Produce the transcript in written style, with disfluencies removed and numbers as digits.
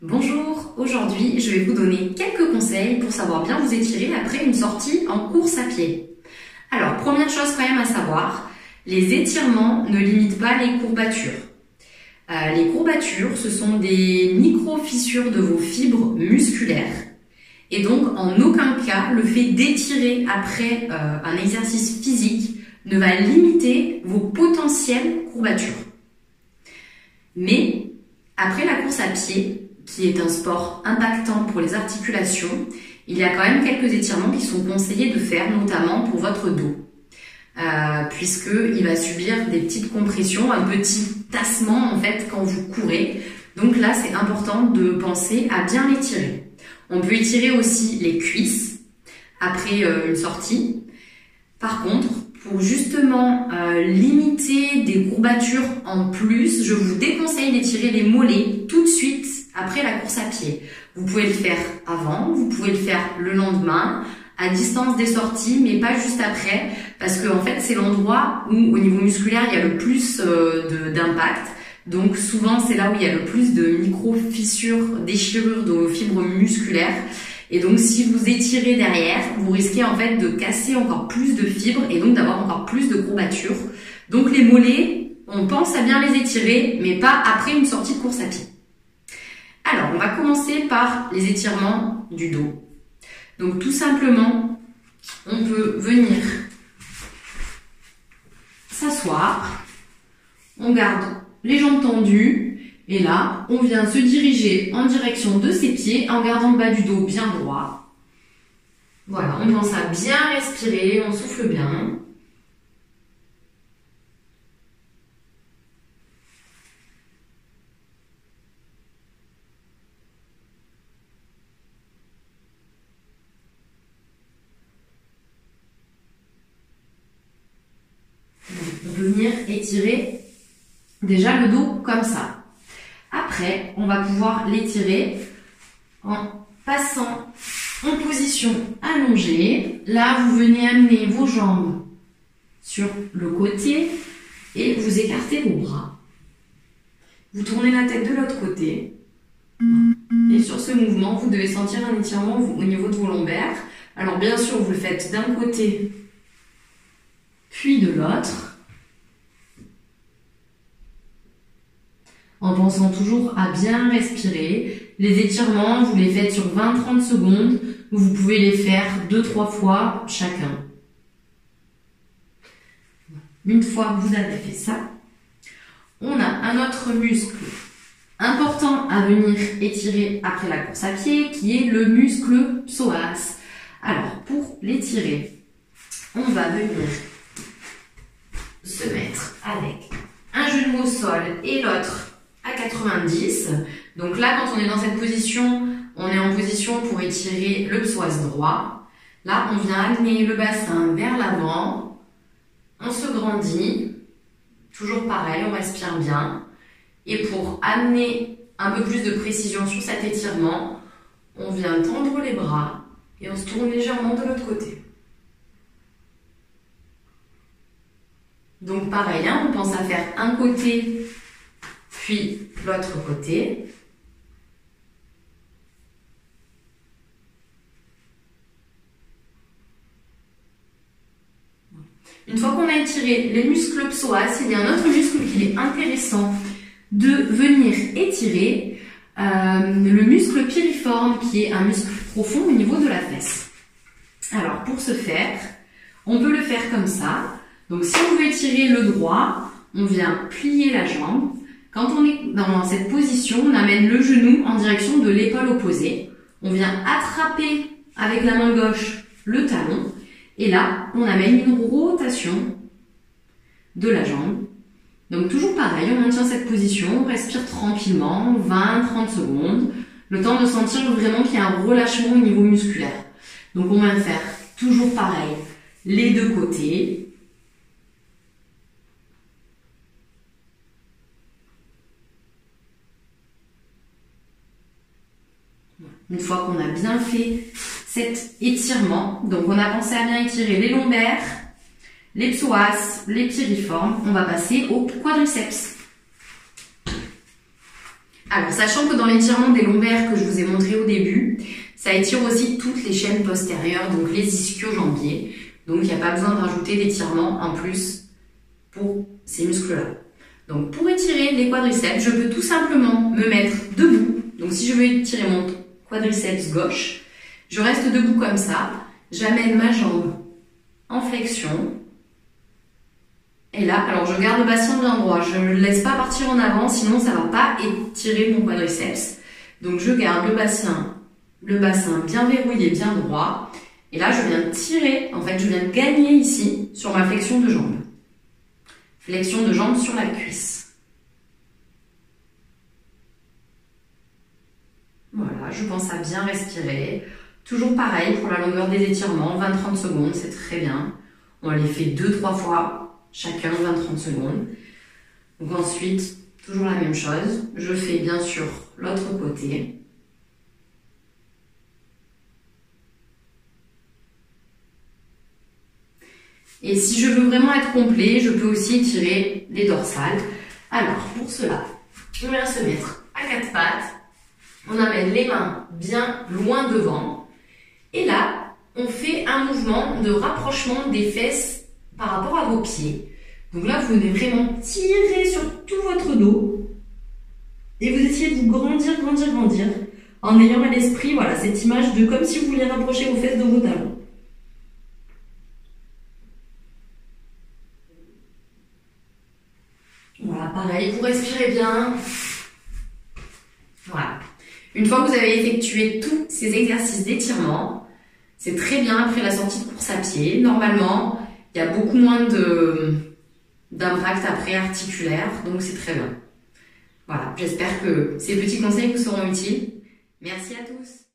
Bonjour, aujourd'hui je vais vous donner quelques conseils pour savoir bien vous étirer après une sortie en course à pied. Alors, première chose quand même à savoir, les étirements ne limitent pas les courbatures. Les courbatures, ce sont des micro-fissures de vos fibres musculaires. Et donc, en aucun cas, le fait d'étirer après un exercice physique ne va limiter vos potentielles courbatures. Mais, après la course à pied, qui est un sport impactant pour les articulations, il y a quand même quelques étirements qui sont conseillés de faire, notamment pour votre dos. Puisqu'il va subir des petites compressions, un petit tassement en fait quand vous courez. Donc là, c'est important de penser à bien l'étirer. On peut étirer aussi les cuisses après une sortie. Par contre, pour justement limiter des courbatures en plus, je vous déconseille d'étirer les mollets tout de suite après la course à pied. Vous pouvez le faire avant, vous pouvez le faire le lendemain, à distance des sorties, mais pas juste après, parce que en fait c'est l'endroit où au niveau musculaire il y a le plus d'impact. Donc souvent c'est là où il y a le plus de micro-fissures, déchirures de fibres musculaires. Et donc si vous étirez derrière, vous risquez en fait de casser encore plus de fibres et donc d'avoir encore plus de courbatures. Donc les mollets, on pense à bien les étirer, mais pas après une sortie de course à pied. Alors on va commencer par les étirements du dos. Donc tout simplement, on peut venir s'asseoir, on garde les jambes tendues et là, on vient se diriger en direction de ses pieds en gardant le bas du dos bien droit. Voilà, on pense à bien respirer, on souffle bien. On peut venir étirer déjà le dos comme ça. Après, on va pouvoir l'étirer en passant en position allongée. Là, vous venez amener vos jambes sur le côté et vous écartez vos bras. Vous tournez la tête de l'autre côté. Et sur ce mouvement, vous devez sentir un étirement au niveau de vos lombaires. Alors bien sûr, vous le faites d'un côté puis de l'autre, en pensant toujours à bien respirer. Les étirements, vous les faites sur 20-30 secondes, vous pouvez les faire 2-3 fois chacun. Une fois que vous avez fait ça, on a un autre muscle important à venir étirer après la course à pied, qui est le muscle psoas. Alors, pour l'étirer, on va venir se mettre avec un genou au sol et l'autre à 90. Donc là, quand on est dans cette position, on est en position pour étirer le psoas droit. Là, on vient amener le bassin vers l'avant. On se grandit. Toujours pareil, on respire bien. Et pour amener un peu plus de précision sur cet étirement, on vient tendre les bras et on se tourne légèrement de l'autre côté. Donc pareil, hein, on pense à faire un côté, puis l'autre côté. Une fois qu'on a étiré les muscles psoas, il y a un autre muscle qui est intéressant de venir étirer, le muscle piriforme, qui est un muscle profond au niveau de la fesse. Alors pour ce faire, on peut le faire comme ça. Donc si on veut étirer le droit, on vient plier la jambe. Quand on est dans cette position, on amène le genou en direction de l'épaule opposée. On vient attraper avec la main gauche le talon. Et là, on amène une rotation de la jambe. Donc toujours pareil, on maintient cette position, on respire tranquillement, 20-30 secondes. Le temps de sentir vraiment qu'il y a un relâchement au niveau musculaire. Donc on va faire toujours pareil, les deux côtés. Une fois qu'on a bien fait cet étirement, donc on a pensé à bien étirer les lombaires, les psoas, les piriformes, on va passer au quadriceps. Alors, sachant que dans l'étirement des lombaires que je vous ai montré au début, ça étire aussi toutes les chaînes postérieures, donc les ischio-jambiers. Donc, il n'y a pas besoin de rajouter d'étirement en plus pour ces muscles-là. Donc, pour étirer les quadriceps, je peux tout simplement me mettre debout. Donc, si je veux étirer mon quadriceps gauche, je reste debout comme ça. J'amène ma jambe en flexion. Et là, alors je garde le bassin bien droit, je ne le laisse pas partir en avant, sinon ça ne va pas étirer mon quadriceps. Donc je garde le bassin bien verrouillé, bien droit. Et là, je viens tirer, en fait, je viens gagner ici sur ma flexion de jambe. Flexion de jambe sur la cuisse. Voilà, je pense à bien respirer. Toujours pareil pour la longueur des étirements, 20-30 secondes, c'est très bien. On les fait 2-3 fois. Chacun 20-30 secondes. Donc ensuite, toujours la même chose. Je fais bien sûr l'autre côté. Et si je veux vraiment être complet, je peux aussi étirer les dorsales. Alors, pour cela, on vient se mettre à quatre pattes. On amène les mains bien loin devant. Et là, on fait un mouvement de rapprochement des fesses par rapport à vos pieds. Donc là, vous venez vraiment tirer sur tout votre dos et vous essayez de vous grandir, en ayant à l'esprit, voilà, cette image de comme si vous vouliez rapprocher vos fesses de vos talons. Voilà, pareil, vous respirez bien. Voilà. Une fois que vous avez effectué tous ces exercices d'étirement, c'est très bien après la sortie de course à pied. Normalement, il y a beaucoup moins d'impact après articulaire, donc c'est très bien. Voilà, j'espère que ces petits conseils vous seront utiles. Merci à tous.